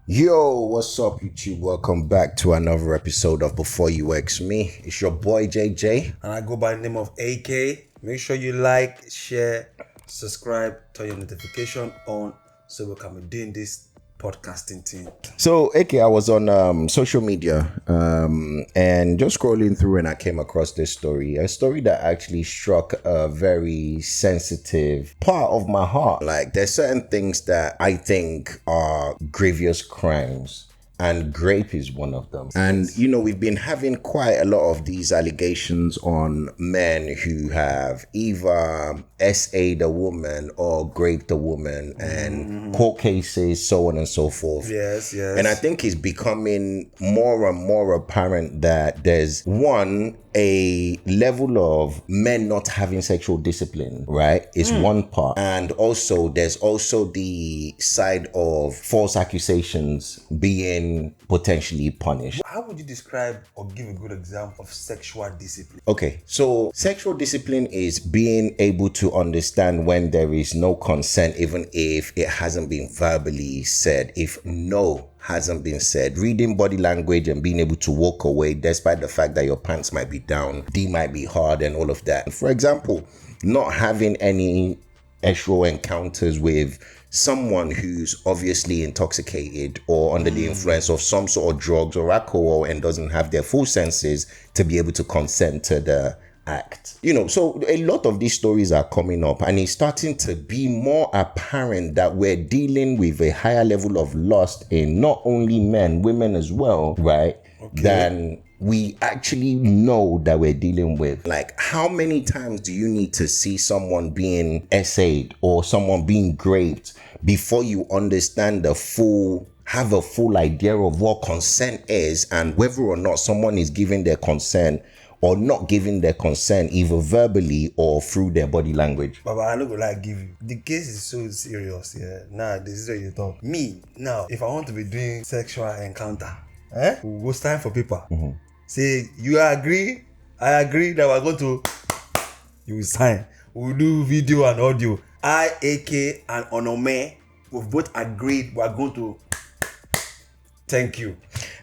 Yo, what's up, YouTube? Welcome back to another episode of Before You X Me. It's your boy JJ. And I go by the name of AK. Make sure you like, share, subscribe, turn your notification on so we can be doing this podcasting thing. So, AK, I was on social media and just scrolling through, and I came across this story. A story that actually struck a very sensitive part of my heart. Like, there's certain things that I think are grievous crimes, and rape is one of them. And, you know, we've been having quite a lot of these allegations on men who have either SA'd a woman or raped a woman, and court cases, so on and so forth. Yes. And I think it's becoming more and more apparent that there's a level of men not having sexual discipline, right? Is one part. And also there's also the side of false accusations being potentially punished. How would you describe or give a good example of sexual discipline? Okay, so sexual discipline is being able to understand when there is no consent, even if it hasn't been verbally said, if no hasn't been said, reading body language and being able to walk away despite the fact that your pants might be down, D might be hard, and all of that. For example, not having any sexual encounters with someone who's obviously intoxicated or under the influence of some sort of drugs or alcohol and doesn't have their full senses to be able to consent to the act. You know, so a lot of these stories are coming up, and it's starting to be more apparent that we're dealing with a higher level of lust in not only men, women as well, right? Okay. Than we actually know that we're dealing with. Like, how many times do you need to see someone being SA'd or someone being raped before you understand have a full idea of what consent is and whether or not someone is giving their consent or not giving their consent, either verbally or through their body language? Baba, I don't like give you. The case is so serious, yeah. Nah, this is what you talk. Me, now, if I want to be doing sexual encounter, we'll go stand for paper. Say, you agree? I agree that we're going to... You will sign. We'll do video and audio. I, AK, and Onome, we've both agreed we're going to... Thank you.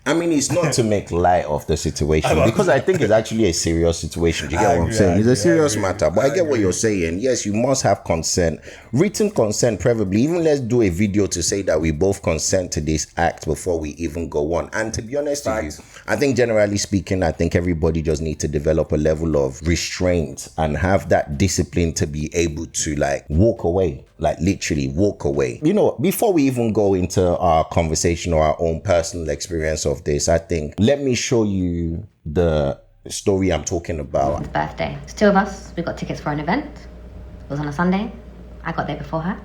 I mean, it's not to make light of the situation, because I think it's actually a serious situation. Do you get what I'm saying? It's a serious matter, but I get what you're saying. Yes, you must have consent, written consent, preferably. Even let's do a video to say that we both consent to this act before we even go on. And to be honest with you, I think generally speaking, I think everybody just needs to develop a level of restraint and have that discipline to be able to like walk away. Like literally walk away. You know, before we even go into our conversation or our own personal experience of this, I think let me show you the story I'm talking about. It's birthday. It's two of us. We got tickets for an event. It was on a Sunday. I got there before her,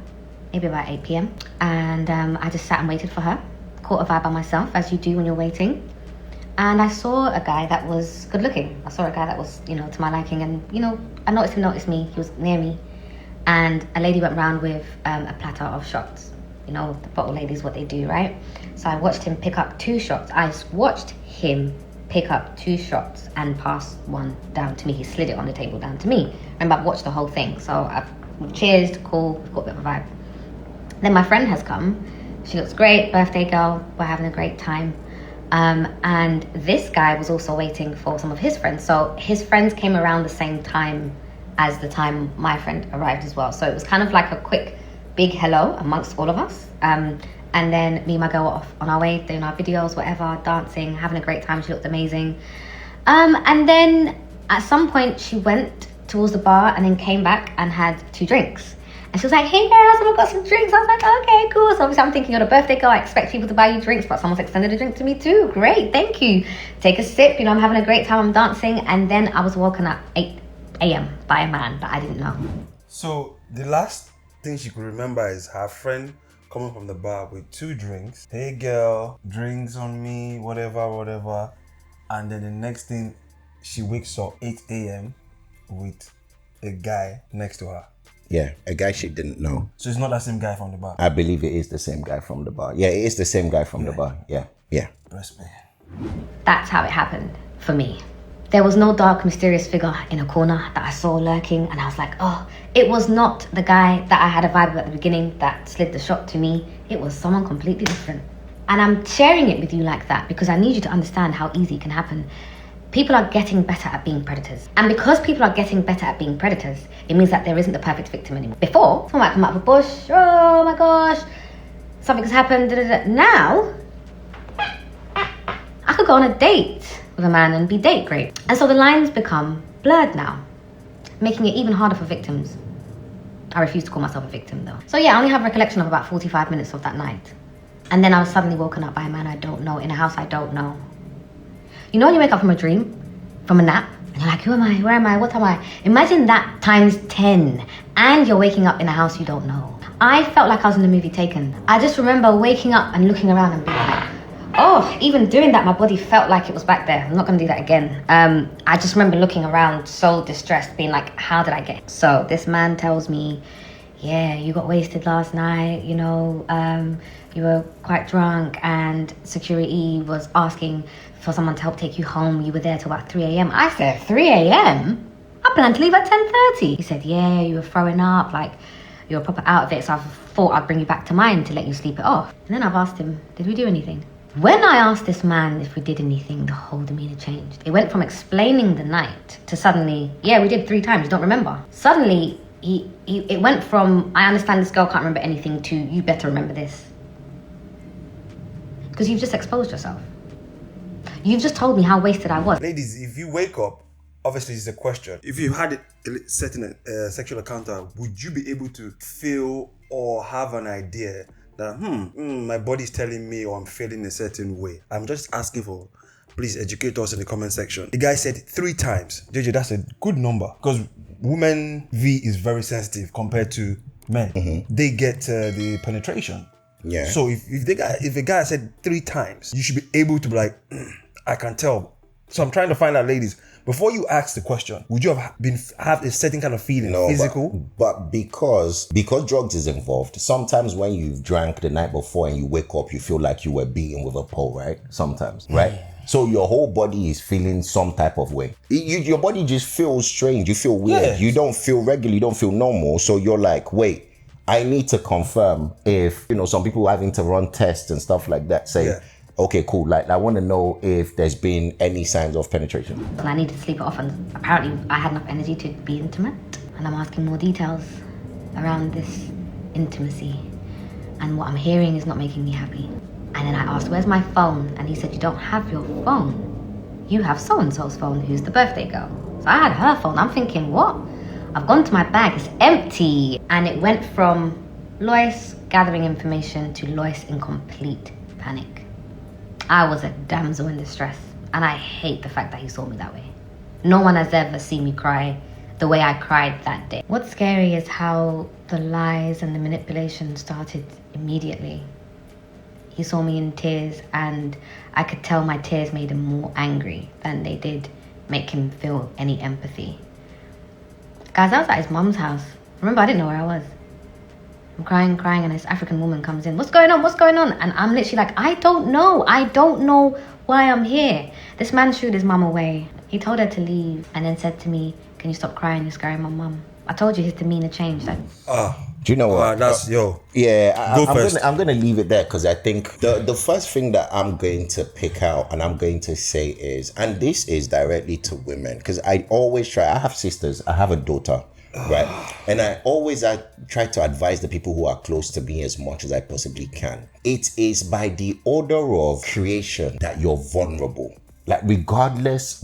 maybe about 8 p.m. And I just sat and waited for her. Caught a vibe by myself, as you do when you're waiting. And I saw a guy that was good looking. I saw a guy that was, to my liking. And, I noticed him notice me. He was near me. And a lady went round with a platter of shots. You know, the bottle ladies, what they do, right? So I watched him pick up 2 shots. I watched him pick up 2 shots and pass one down to me. He slid it on the table down to me. Remember, I've watched the whole thing. So I've cheersed, cool, got a bit of a vibe. Then my friend has come. She looks great, birthday girl. We're having a great time. And this guy was also waiting for some of his friends. So his friends came around the same time as the time my friend arrived as well. So it was kind of like a quick, big hello amongst all of us. And then me and my girl were off on our way, doing our videos, whatever, dancing, having a great time. She looked amazing. And then at some point she went towards the bar and then came back and had 2 drinks. And she was like, hey girls, I've got some drinks. I was like, okay, cool. So obviously I'm thinking, you're a birthday girl, I expect people to buy you drinks, but someone's extended a drink to me too. Great, thank you. Take a sip, I'm having a great time, I'm dancing. And then I was woken at 8 a.m. by a man that I didn't know. So the last thing she could remember is her friend coming from the bar with 2 drinks. Hey girl, drinks on me, whatever. And then the next thing, she wakes up 8 a.m. with a guy next to her. Yeah, a guy she didn't know. So it's not that same guy from the bar? I believe it is the same guy from the bar. Yeah, it is the same guy from the bar. Yeah. Respect. That's how it happened for me. There was no dark, mysterious figure in a corner that I saw lurking, and I was like, oh, it was not the guy that I had a vibe with at the beginning that slid the shot to me. It was someone completely different. And I'm sharing it with you like that because I need you to understand how easy it can happen. People are getting better at being predators. And because people are getting better at being predators, it means that there isn't the perfect victim anymore. Before, someone might come out of a bush, oh my gosh, something has happened, Now, I could go on a date with a man and be date great. And so the lines become blurred now, making it even harder for victims. I refuse to call myself a victim though. So yeah, I only have recollection of about 45 minutes of that night. And then I was suddenly woken up by a man I don't know, in a house I don't know. You know when you wake up from a dream, from a nap, and you're like, who am I, where am I, what am I? Imagine that times 10, and you're waking up in a house you don't know. I felt like I was in the movie Taken. I just remember waking up and looking around and being like, oh, even doing that, my body felt like it was back there. I'm not gonna do that again. I just remember looking around so distressed, being like, how did I get here? So this man tells me, yeah, you got wasted last night, you know, you were quite drunk and security was asking for someone to help take you home. You were there till about 3 a.m. I said, 3 a.m.? I planned to leave at 10:30. He said, yeah, you were throwing up, like, you were proper out of it, so I thought I'd bring you back to mine to let you sleep it off. And then I've asked him, did we do anything? When I asked this man if we did anything, the whole demeanor changed. It went from explaining the night to suddenly, yeah, we did 3 times, don't remember. Suddenly, it went from, I understand this girl can't remember anything, to, you better remember this. Because you've just exposed yourself. You've just told me how wasted I was. Ladies, if you wake up, obviously it's a question. If you had a certain sexual encounter, would you be able to feel or have an idea that, my body's telling me or I'm feeling a certain way? I'm just asking for, please educate us in the comment section. The guy said 3 times. JJ, that's a good number. Because women V is very sensitive compared to men. Mm-hmm. They get the penetration. Yeah. So if a guy said 3 times, you should be able to be like, I can tell. So I'm trying to find out, ladies, before you ask the question, would you have a certain kind of feeling, physical? But because drugs is involved, sometimes when you've drank the night before and you wake up, you feel like you were beaten with a pole, right? Sometimes, right? So your whole body is feeling some type of way. Your body just feels strange. You feel weird. Yes. You don't feel regular. You don't feel normal. So you're like, wait, I need to confirm if, some people having to run tests and stuff like that say, okay, cool. Like, I want to know if there's been any signs of penetration. I needed to sleep it off, and apparently I had enough energy to be intimate. And I'm asking more details around this intimacy. And what I'm hearing is not making me happy. And then I asked, where's my phone? And he said, you don't have your phone. You have so-and-so's phone, who's the birthday girl. So I had her phone. I'm thinking, what? I've gone to my bag, it's empty. And it went from Loyce gathering information to Loyce in complete panic. I was a damsel in distress, and I hate the fact that he saw me that way. No one has ever seen me cry the way I cried that day. What's scary is how the lies and the manipulation started immediately. He saw me in tears, and I could tell my tears made him more angry than they did make him feel any empathy. Guys, I was at his mum's house. Remember, I didn't know where I was. I'm crying, and this African woman comes in. What's going on? And I'm literally like, I don't know why I'm here. This man shooed his mum away. He told her to leave and then said to me, can you stop crying? You're scaring my mum. I told you his demeanor changed. Do you know what? I'm gonna leave it there because I think the first thing that I'm going to pick out and I'm going to say is, and this is directly to women, because I always try. I have sisters. I have a daughter. Right. And I try to advise the people who are close to me as much as I possibly can. It is by the order of creation that you're vulnerable. Like, regardless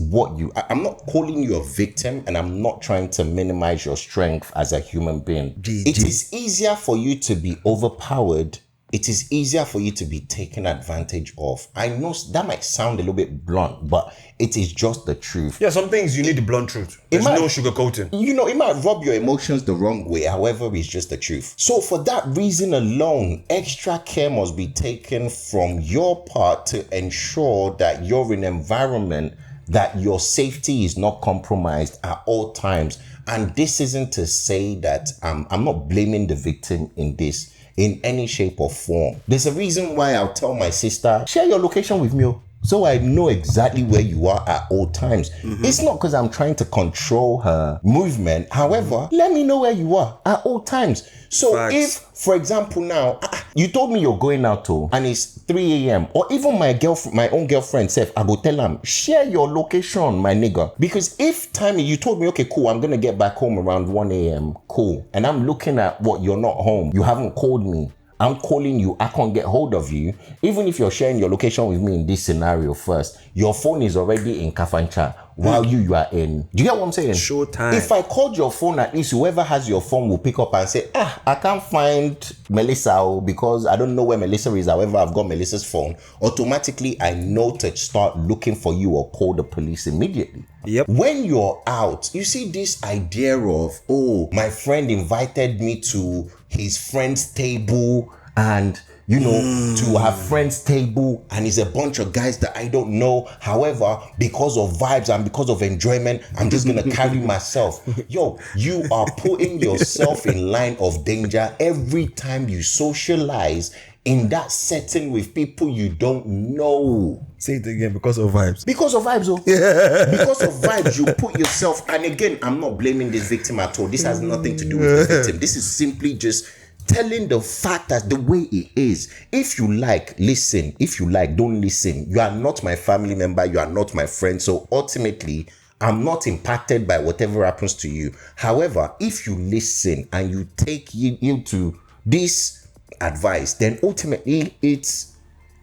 I'm not calling you a victim, and I'm not trying to minimize your strength as a human being. It is easier for you to be overpowered. It is easier for you to be taken advantage of. I know that might sound a little bit blunt, but it is just the truth. Yeah, some things you need the blunt truth. There's no sugarcoating. It might rub your emotions the wrong way. However, it's just the truth. So for that reason alone, extra care must be taken from your part to ensure that you're in an environment that your safety is not compromised at all times. And this isn't to say that I'm not blaming the victim in this in any shape or form. There's a reason why I'll tell my sister, share your location with me. So I know exactly where you are at all times. It's not because I'm trying to control her movement. However, let me know where you are at all times. So Facts. if, for example, now you told me you're going out and it's 3 a.m. or even my own girlfriend said, I go tell them, share your location, my nigga. Because if time you told me, okay, cool, I'm gonna get back home around 1 a.m. Cool. And I'm looking at what you're not home. You haven't called me. I'm calling you, I can't get hold of you. Even if you're sharing your location with me in this scenario first, your phone is already in Kafancha while you are in. Do you get what I'm saying? Showtime. If I called your phone, at least whoever has your phone will pick up and say, I can't find Melissa because I don't know where Melissa is. However, I've got Melissa's phone. Automatically, I know to start looking for you or call the police immediately. Yep. When you're out, you see this idea of, oh, my friend invited me to his friend's table and, you know, to her friend's table and it's a bunch of guys that I don't know. However, because of vibes and because of enjoyment, I'm just going to carry myself. Yo, you are putting yourself in line of danger every time you socialize in that setting with people you don't know. Say it again, because of vibes. Because of vibes, oh. Yeah. Because of vibes, you put yourself, and again, I'm not blaming this victim at all. This has nothing to do with the victim. This is simply just telling the fact that the way it is. If you like, listen. If you like, don't listen. You are not my family member. You are not my friend. So ultimately, I'm not impacted by whatever happens to you. However, if you listen and you take you to this advice, then ultimately it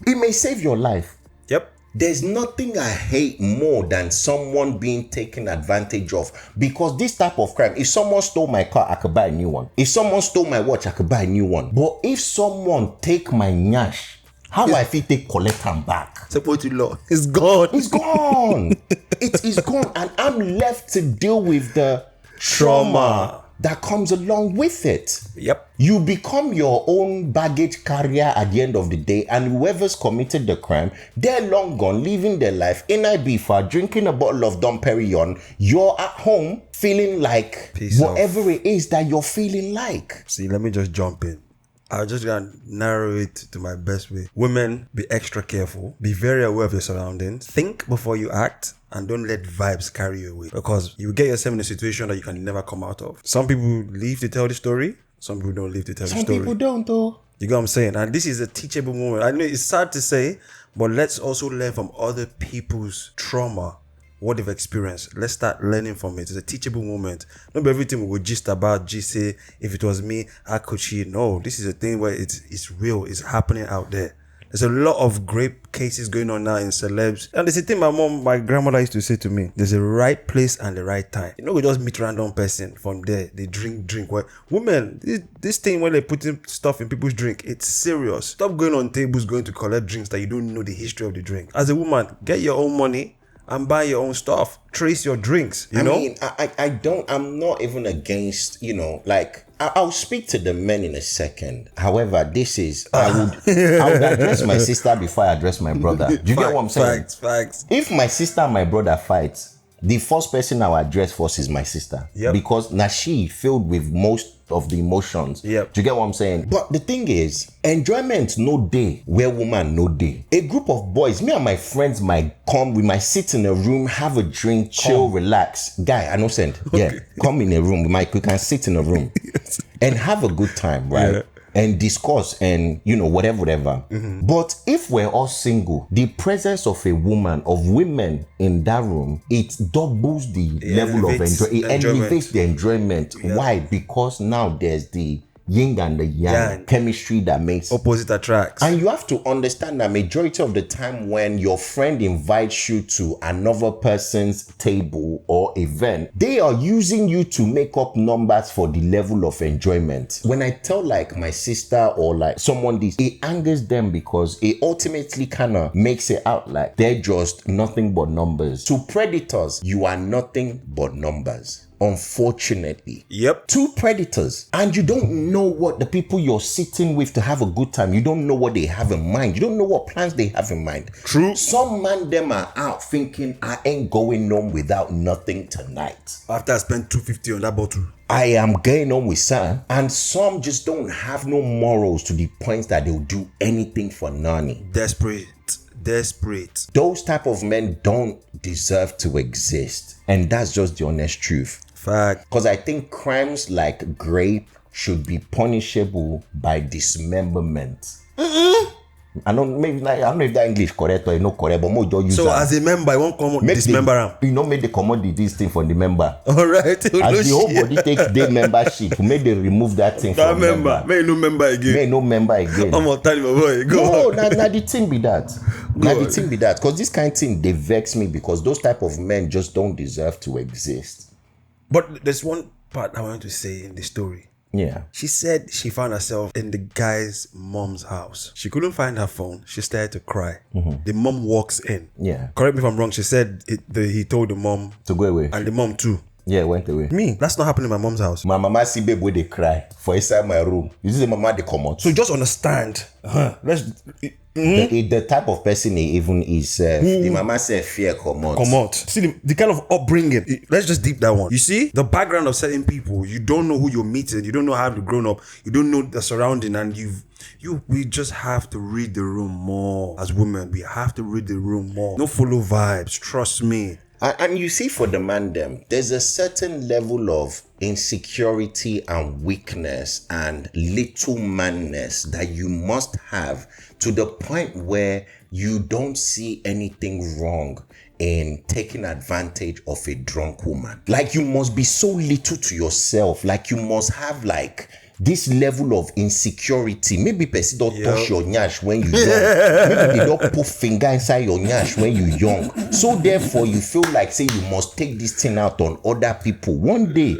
may save your life. Yep. There's nothing I hate more than someone being taken advantage of, because this type of crime, if someone stole my car, I could buy a new one. If someone stole my watch, I could buy a new one. But if someone take my nyash, how I feel take collect them back? Support to law. It's gone. It's gone. It is gone, and I'm left to deal with the trauma that comes along with it. Yep. You become your own baggage carrier at the end of the day, and whoever's committed the crime, they're long gone, living their life in Ibiza, drinking a bottle of Dom Perignon. You're at home feeling like whatever it is that you're feeling like. See, let me just jump in. I'm just gonna narrow it to my best way. Women, be extra careful. Be very aware of your surroundings. Think before you act, and don't let vibes carry you away, because you will get yourself in a situation that you can never come out of. Some people live to tell the story. Some people don't live to tell the story. Some people don't, though. You get what I'm saying? And this is a teachable moment. I know it's sad to say, but let's also learn from other people's trauma, what they've experienced. Let's start learning from it. It's a teachable moment. Not everything we would gist about, say, if it was me, how could she? No, this is a thing where it's real. It's happening out there. There's a lot of great cases going on now in celebs. And there's a thing my grandmother used to say to me. There's a right place and the right time. You know, we just meet random person from there. They drink. Well, women, this thing when they putting stuff in people's drink, it's serious. Stop going on tables, going to collect drinks that you don't know the history of the drink. As a woman, get your own money and buy your own stuff. Trace your drinks, you know? I mean, I'm not even against, you know, like, I'll speak to the men in a second. However, this is, I would address my sister before I address my brother. Do you get what I'm saying? Facts. If my sister and my brother fight, the first person I will address first is my sister. Yep. Because now she filled with most of the emotions. Yep. Do you get what I'm saying? But the thing is, enjoyment no day where woman no day. A group of boys, me and my friends might come, we might sit in a room, have a drink, chill, relax. Guy, I know send. Yeah. Okay. Come in a room. We can sit in a room yes. and have a good time, right? Yeah. And discuss and, you know, whatever. Mm-hmm. But if we're all single, the presence of a woman, of women in that room, it doubles the level of enjoyment. It elevates the enjoyment. Yeah. Why? Because now there's the yin and the yang chemistry that makes opposite attracts. And you have to understand that majority of the time when your friend invites you to another person's table or event, they are using you to make up numbers for the level of enjoyment. When I tell like my sister or like someone this, it angers them because it ultimately kind of makes it out like they're just nothing but numbers. To predators, you are nothing but numbers. unfortunately. Yep. Two predators. And you don't know what the people you're sitting with to have a good time. You don't know what they have in mind. You don't know what plans they have in mind. True. Some man them are out thinking, I ain't going home without nothing tonight. After I spent $250 on that bottle. I am going on with Sam. And some just don't have no morals to the point that they'll do anything for Nani. Desperate. Those type of men don't deserve to exist. And that's just the honest truth. Fact. Because I think crimes like rape should be punishable by dismemberment. I don't know if that English correct or not correct, but more don't use so that. as a member, I won't come dismember him. You know, make the this thing from the member. All right. As the whole body takes their membership, make they remove that thing from the member. May no member again. May no member again. I'm gonna tell you, my boy. Go on. Now the thing be that. Because this kind of thing, they vex me because those type of men just don't deserve to exist. But there's one part I want to say in the story. Yeah. She said she found herself in the guy's mom's house. She couldn't find her phone. She started to cry. The mom walks in. Yeah. Correct me if I'm wrong. She said he told the mom to go away. And the mom too. Yeah, went away. Me, that's not happening in my mom's house. My mama see babe where they cry for inside my room. You see the mama they come out. So just understand. The type of person he even is. The mama said fear come out. See the kind of upbringing. Let's just deep that one. You see the background of certain people. You don't know who you're meeting. You don't know how they've grown up. You don't know the surrounding, and we just have to read the room more as women. We have to read the room more. No follow vibes. Trust me. And you see, for the man them, there's a certain level of insecurity and weakness and little manness that you must have to the point where you don't see anything wrong in taking advantage of a drunk woman. Like, you must be so little to yourself. Like, you must have this level of insecurity. Maybe person don't touch your nyash when you young. Maybe they don't put finger inside your nyash when you young. So therefore, you feel like, say, you must take this thing out on other people. One day,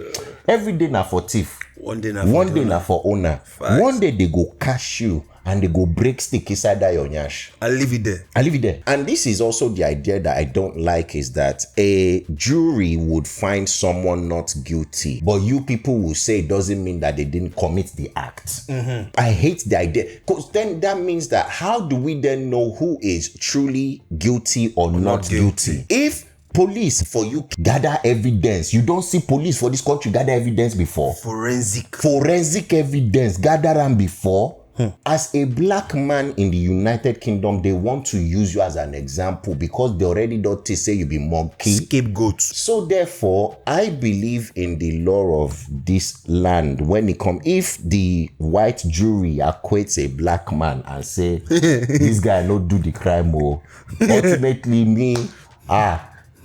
every day na for thief. One day na for owner. Facts. One day they go cash you and they go break stick inside that your nyash. I leave it there. And this is also the idea that I don't like, is that a jury would find someone not guilty, but you people will say it doesn't mean that they didn't commit the act. I hate the idea, because then that means that how do we then know who is truly guilty or not guilty? If police for you gather evidence, you don't see police for this country gather evidence before. Forensic evidence gather them before. As a black man in the United Kingdom, they want to use you as an example because they already don't say you be monkey. Scapegoats. So therefore, I believe in the law of this land when it comes. If the white jury acquits a black man and say, this guy not do the crime, ultimately me,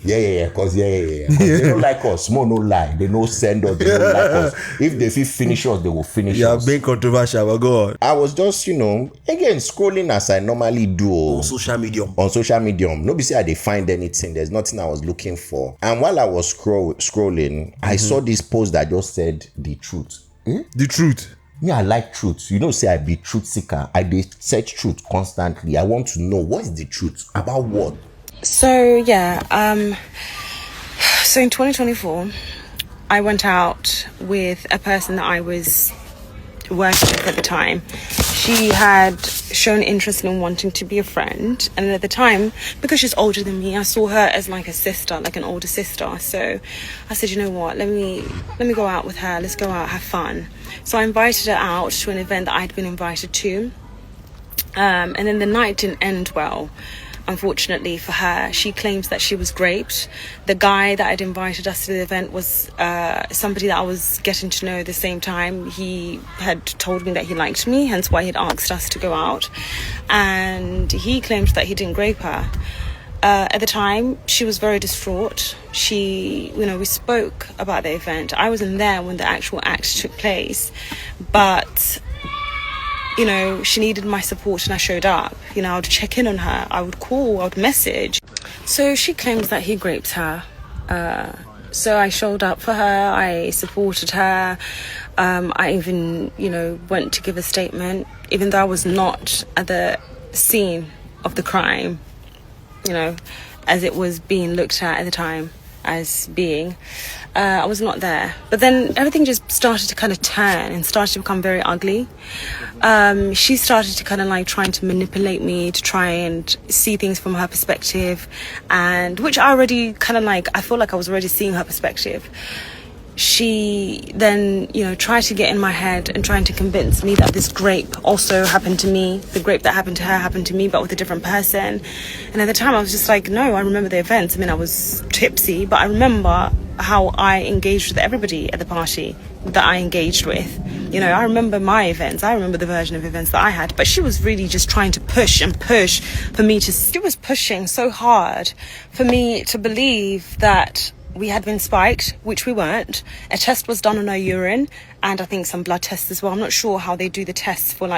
because they don't like us. More no lie. They no send us. They don't like us. If they feel finish us, they will finish us. You are being controversial, but go on. I was just, again, scrolling as I normally do. On social medium. Nobody say I didn't find anything. There's nothing I was looking for. And while I was scrolling, I saw this post that just said the truth. The truth. Me, I like truth. Say I be truth seeker. I search truth constantly. I want to know what is the truth about what. So yeah, so in 2024, I went out with a person that I was working with at the time. She had shown interest in wanting to be a friend, and at the time, because she's older than me, I saw her as like a sister, like an older sister. So I said, you know what, let me go out with her. Let's go out, have fun. So I invited her out to an event that I'd been invited to, and then the night didn't end well. Unfortunately for her, she claims that she was raped. The guy that had invited us to the event was somebody that I was getting to know at the same time. He had told me that he liked me, hence why he'd asked us to go out. And he claimed that he didn't rape her. At the time, she was very distraught. We spoke about the event. I wasn't there when the actual act took place, but she needed my support and I showed up. I would check in on her, I would call, I would message. So she claims that he raped her. So I showed up for her, I supported her. I even, went to give a statement, even though I was not at the scene of the crime, as it was being looked at the time. as being. I was not there. But then everything just started to kind of turn and started to become very ugly. She started to kind of like trying to manipulate me to try and see things from her perspective, and which I already kind of like, I feel like I was already seeing her perspective. She then, tried to get in my head and trying to convince me that this grape also happened to me. The grape that happened to her happened to me, but with a different person. And at the time I was just like, no, I remember the events. I mean, I was tipsy, but I remember how I engaged with everybody at the party that I engaged with. I remember my events. I remember the version of events that I had, but she was really just trying to push and push for me to, she was pushing so hard for me to believe that we had been spiked, which we weren't. A test was done on her urine, and I think some blood tests as well. I'm not sure how they do the tests for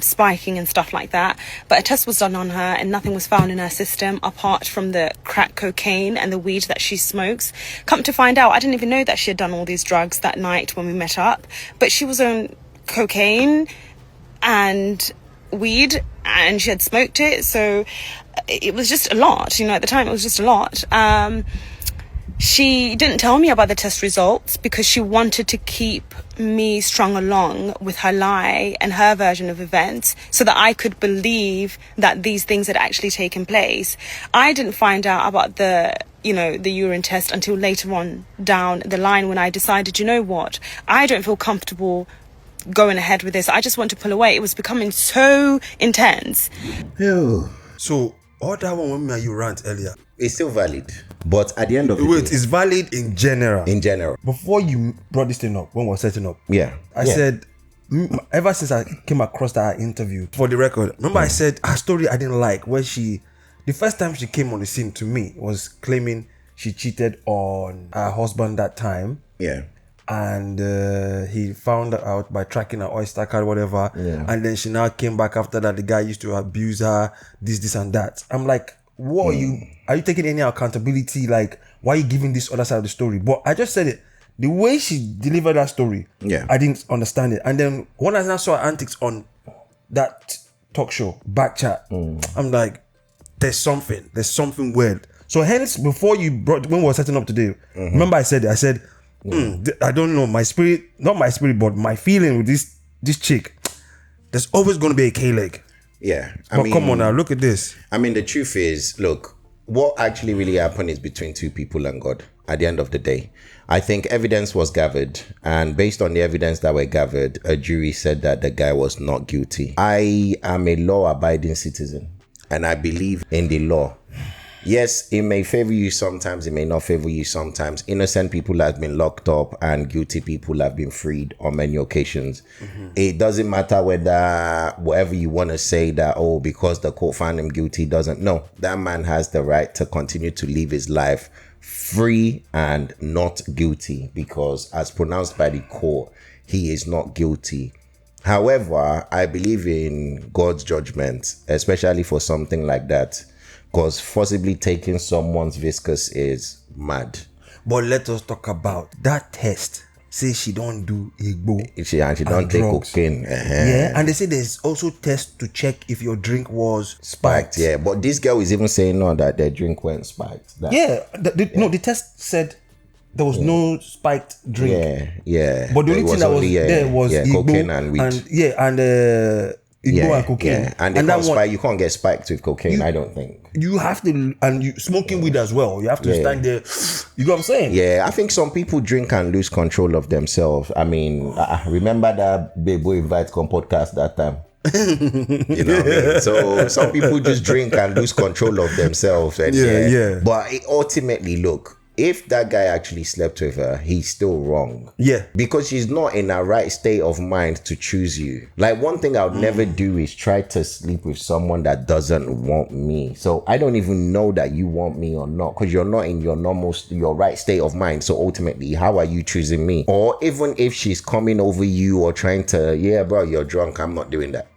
spiking and stuff like that. But a test was done on her, and nothing was found in her system apart from the crack cocaine and the weed that she smokes. Come to find out, I didn't even know that she had done all these drugs that night when we met up. But she was on cocaine and weed, and she had smoked it. So it was just a lot. At the time, it was just a lot. She didn't tell me about the test results because she wanted to keep me strung along with her lie and her version of events so that I could believe that these things had actually taken place. I didn't find out about the urine test until later on down the line, when I decided, what, I don't feel comfortable going ahead with this. I just want to pull away. It was becoming so intense. Ew. So all that one when you rant earlier, it's still valid. But at the end of the day, it's valid in general. In general. Before you brought this thing up, when we were setting up, I said, ever since I came across that interview, for the record, remember I said her story I didn't like, where the first time she came on the scene to me was claiming she cheated on her husband that time. Yeah. And he found out by tracking her Oyster card, whatever. Yeah. And then she now came back after that. The guy used to abuse her, this and that. I'm like, what are you taking any accountability? Like, why are you giving this other side of the story? But I just said it. The way she delivered that story, I didn't understand it. And then when I now saw her antics on that talk show, back chat, I'm like, there's something weird. So hence, before when we were setting up today, remember I said, I don't know, not my spirit, but my feeling with this chick, there's always going to be a K-leg. Yeah. But come on now, look at this. I mean, the truth is, look, what actually really happened is between two people and God at the end of the day. I think evidence was gathered, and based on the evidence that were gathered, a jury said that the guy was not guilty. I am a law-abiding citizen, and I believe in the law. Yes, it may favor you sometimes, it may not favor you sometimes. Innocent people have been locked up and guilty people have been freed on many occasions. It doesn't matter whatever you want to say that, because the court found him guilty, doesn't. No, that man has the right to continue to live his life free and not guilty, because as pronounced by the court, he is not guilty. However, I believe in God's judgment, especially for something like that. Because forcibly taking someone's viscous is mad. But let us talk about that test. Say she don't do Igbo. She don't take cocaine. Yeah, and they say there's also tests to check if your drink was spiked. Yeah, but this girl is even saying no, that their drink went spiked. No, the test said there was no spiked drink. Yeah. But the only thing that was there was Igbo cocaine and weed. And Igbo and cocaine. Yeah. And you can't get spiked with cocaine, I don't think. You have to, and you smoking weed as well. You have to stand there. You know what I'm saying? Yeah, I think some people drink and lose control of themselves. I mean, remember that Bebo Invite Come podcast that time? You know what I mean? So some people just drink and lose control of themselves. And But ultimately, look, if that guy actually slept with her, he's still wrong. Yeah. Because she's not in a right state of mind to choose you. Like, one thing I would never do is try to sleep with someone that doesn't want me. So I don't even know that you want me or not, because you're not in your right state of mind. So ultimately, how are you choosing me? Or even if she's coming over you or trying to, bro, you're drunk, I'm not doing that.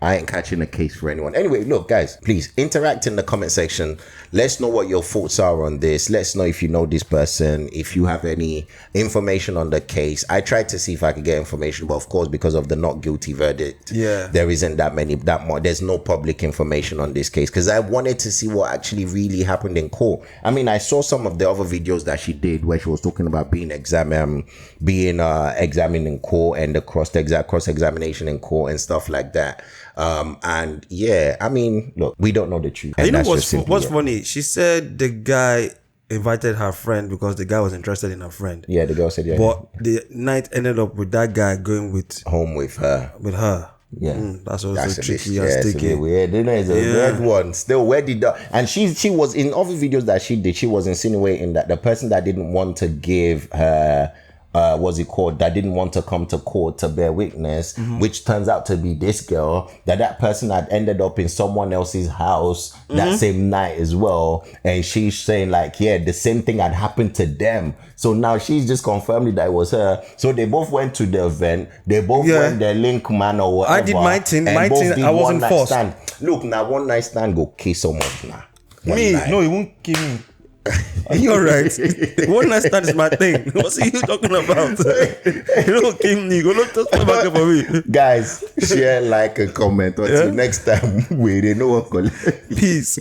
I ain't catching a case for anyone. Anyway, look, guys, please interact in the comment section. Let's know what your thoughts are on this. Let's know if you know this person, if you have any information on the case. I tried to see if I could get information, but of course, because of the not guilty verdict, there isn't that much. There's no public information on this case because I wanted to see what actually really happened in court. I mean, I saw some of the other videos that she did where she was talking about being examined in court and the cross-examination in court and stuff like that. And yeah, I mean, look, we don't know the truth. You know what's funny? She said the guy invited her friend because the guy was interested in her friend. Yeah, the girl said yeah. But the night ended up with that guy going home with her. Yeah, that's also tricky and sticky. Weird. You know, it's a weird one. Still, where did and she was in other videos that she did. She was insinuating that the person that didn't want to give her. That didn't want to come to court to bear witness, which turns out to be this girl, that person had ended up in someone else's house that same night as well. And she's saying like, yeah, the same thing had happened to them. So now she's just confirming that it was her. So they both went to the event. They both went their link man or whatever. I did my thing. I wasn't forced. Look, now one night stand go kill someone now. No, he won't kill me. You're right. One night stand is my thing. What's you talking about? You don't kill me. Go look just back for me. Guys, share, like, and comment. Until next time, we know what. Peace.